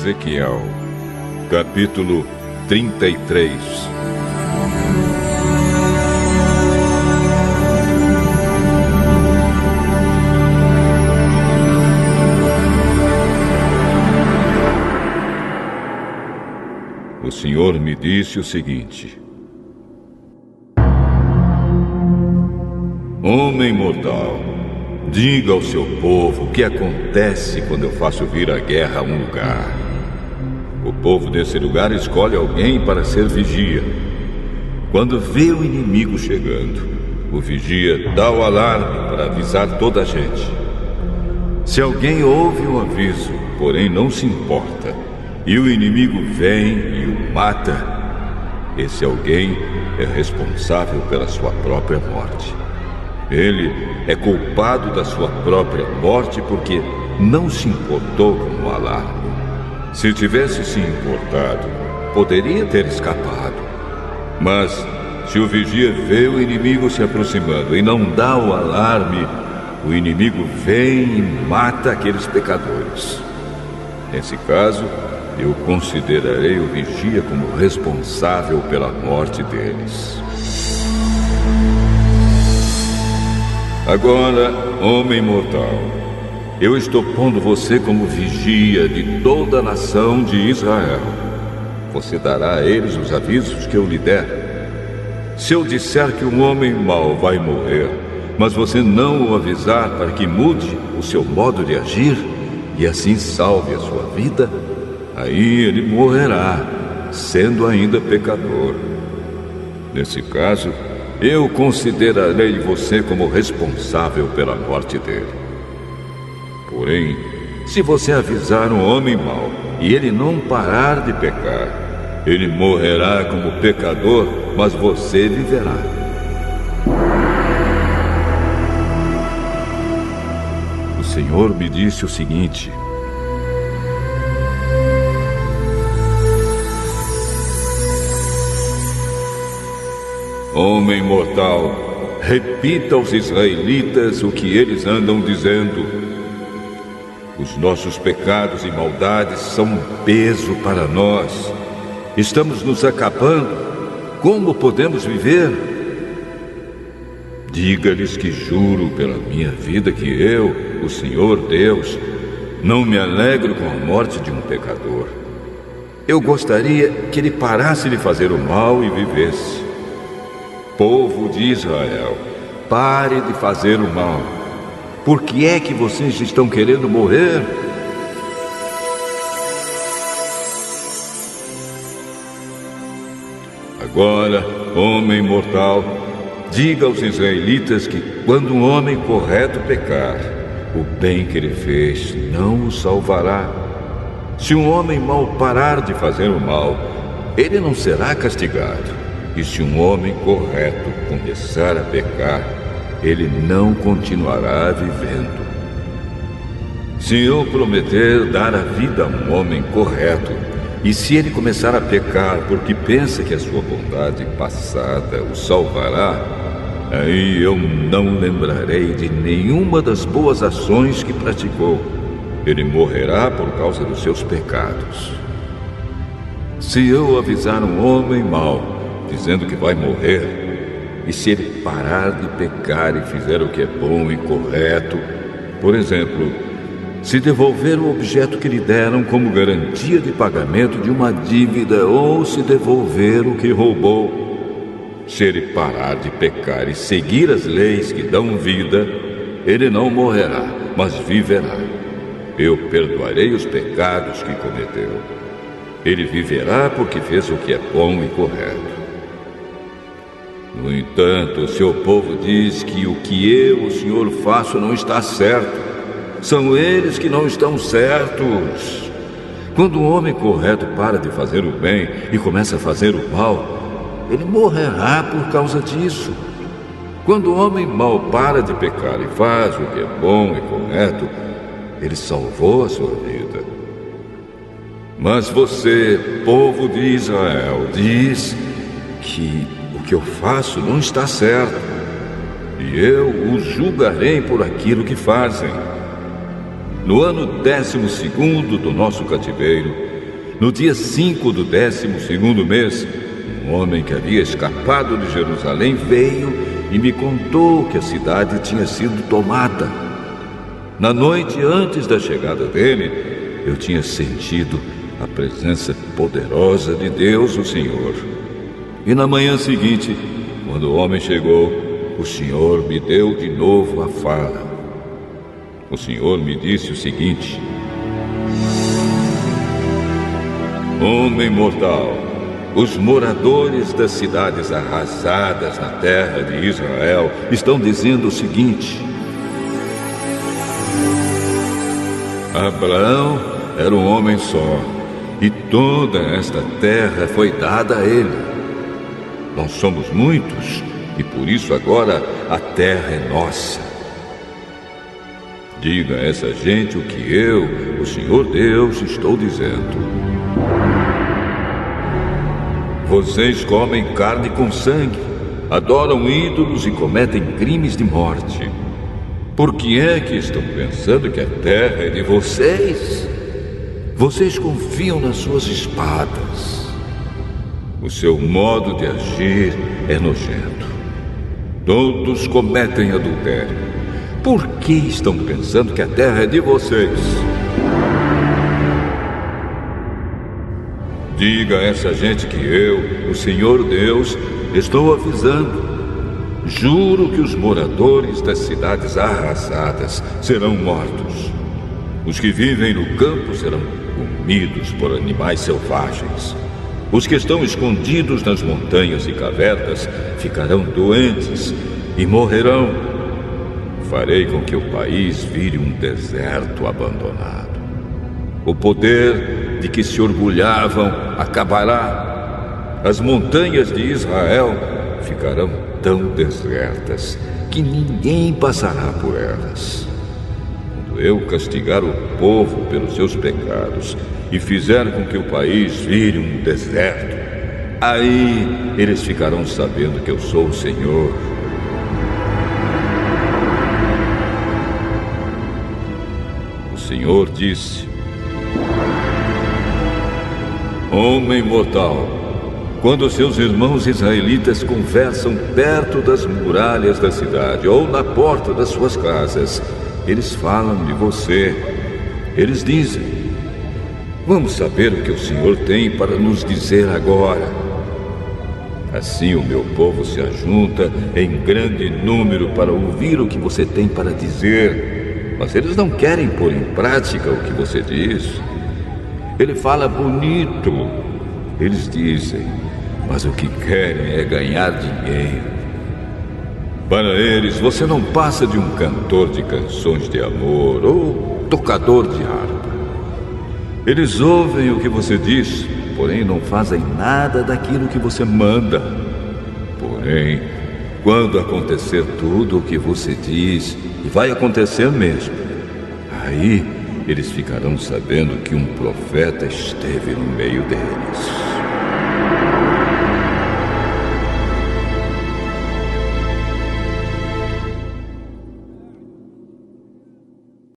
Ezequiel, capítulo 33. O Senhor me disse o seguinte: Homem mortal, diga ao seu povo o que acontece quando eu faço vir a guerra a um lugar. O povo desse lugar escolhe alguém para ser vigia. Quando vê o inimigo chegando, o vigia dá o alarme para avisar toda a gente. Se alguém ouve o aviso, porém não se importa, e o inimigo vem e o mata, esse alguém é responsável pela sua própria morte. Ele é culpado da sua própria morte porque não se importou com o alarme. Se tivesse se importado, poderia ter escapado. Mas se o vigia vê o inimigo se aproximando e não dá o alarme, o inimigo vem e mata aqueles pecadores. Nesse caso, eu considerarei o vigia como responsável pela morte deles. Agora, homem mortal, eu estou pondo você como vigia de toda a nação de Israel. Você dará a eles os avisos que eu lhe der. Se eu disser que um homem mau vai morrer, mas você não o avisar para que mude o seu modo de agir e assim salve a sua vida, aí ele morrerá, sendo ainda pecador. Nesse caso, eu considerarei você como responsável pela morte dele. Porém, se você avisar um homem mau e ele não parar de pecar, ele morrerá como pecador, mas você viverá. O Senhor me disse o seguinte: Homem mortal, repita aos israelitas o que eles andam dizendo. Os nossos pecados e maldades são um peso para nós. Estamos nos acabando. Como podemos viver? Diga-lhes que juro pela minha vida que eu, o Senhor Deus, não me alegro com a morte de um pecador. Eu gostaria que ele parasse de fazer o mal e vivesse. Povo de Israel, pare de fazer o mal. Por que é que vocês estão querendo morrer? Agora, homem mortal, diga aos israelitas que quando um homem correto pecar, o bem que ele fez não o salvará. Se um homem mau parar de fazer o mal, ele não será castigado. E se um homem correto começar a pecar, ele não continuará vivendo. Se eu prometer dar a vida a um homem correto, e se ele começar a pecar porque pensa que a sua bondade passada o salvará, aí eu não lembrarei de nenhuma das boas ações que praticou. Ele morrerá por causa dos seus pecados. Se eu avisar um homem mau, dizendo que vai morrer, e se ele parar de pecar e fizer o que é bom e correto, por exemplo, se devolver o objeto que lhe deram como garantia de pagamento de uma dívida ou se devolver o que roubou, se ele parar de pecar e seguir as leis que dão vida, ele não morrerá, mas viverá. Eu perdoarei os pecados que cometeu. Ele viverá porque fez o que é bom e correto. No entanto, o seu povo diz que o que eu, o Senhor, faço não está certo. São eles que não estão certos. Quando um homem correto para de fazer o bem e começa a fazer o mal, ele morrerá por causa disso. Quando o homem mau para de pecar e faz o que é bom e correto, ele salvou a sua vida. Mas você, povo de Israel, diz que o que eu faço não está certo, e eu os julgarei por aquilo que fazem. No ano 12º do nosso cativeiro, no dia 5 do 12º mês, um homem que havia escapado de Jerusalém veio e me contou que a cidade tinha sido tomada. Na noite antes da chegada dele, eu tinha sentido a presença poderosa de Deus, o Senhor. E na manhã seguinte, quando o homem chegou, o Senhor me deu de novo a fala. O Senhor me disse o seguinte: Homem mortal, os moradores das cidades arrasadas na terra de Israel estão dizendo o seguinte: Abraão era um homem só, e toda esta terra foi dada a ele. Nós somos muitos, e por isso agora a terra é nossa. Diga a essa gente o que eu, o Senhor Deus, estou dizendo. Vocês comem carne com sangue, adoram ídolos e cometem crimes de morte. Por que é que estão pensando que a terra é de vocês? Vocês confiam nas suas espadas. O seu modo de agir é nojento. Todos cometem adultério. Por que estão pensando que a terra é de vocês? Diga a essa gente que eu, o Senhor Deus, estou avisando. Juro que os moradores das cidades arrasadas serão mortos. Os que vivem no campo serão comidos por animais selvagens. Os que estão escondidos nas montanhas e cavernas ficarão doentes e morrerão. Farei com que o país vire um deserto abandonado. O poder de que se orgulhavam acabará. As montanhas de Israel ficarão tão desertas que ninguém passará por elas. Quando eu castigar o povo pelos seus pecados e fizer com que o país vire um deserto, aí eles ficarão sabendo que eu sou o Senhor. O Senhor disse: Homem mortal, quando seus irmãos israelitas conversam perto das muralhas da cidade ou na porta das suas casas, eles falam de você. Eles dizem: Vamos saber o que o Senhor tem para nos dizer agora. Assim o meu povo se ajunta em grande número para ouvir o que você tem para dizer, mas eles não querem pôr em prática o que você diz. Ele fala bonito, eles dizem, mas o que querem é ganhar dinheiro. Para eles, você não passa de um cantor de canções de amor ou tocador de harpa. Eles ouvem o que você diz, porém não fazem nada daquilo que você manda. Porém, quando acontecer tudo o que você diz, e vai acontecer mesmo, aí eles ficarão sabendo que um profeta esteve no meio deles.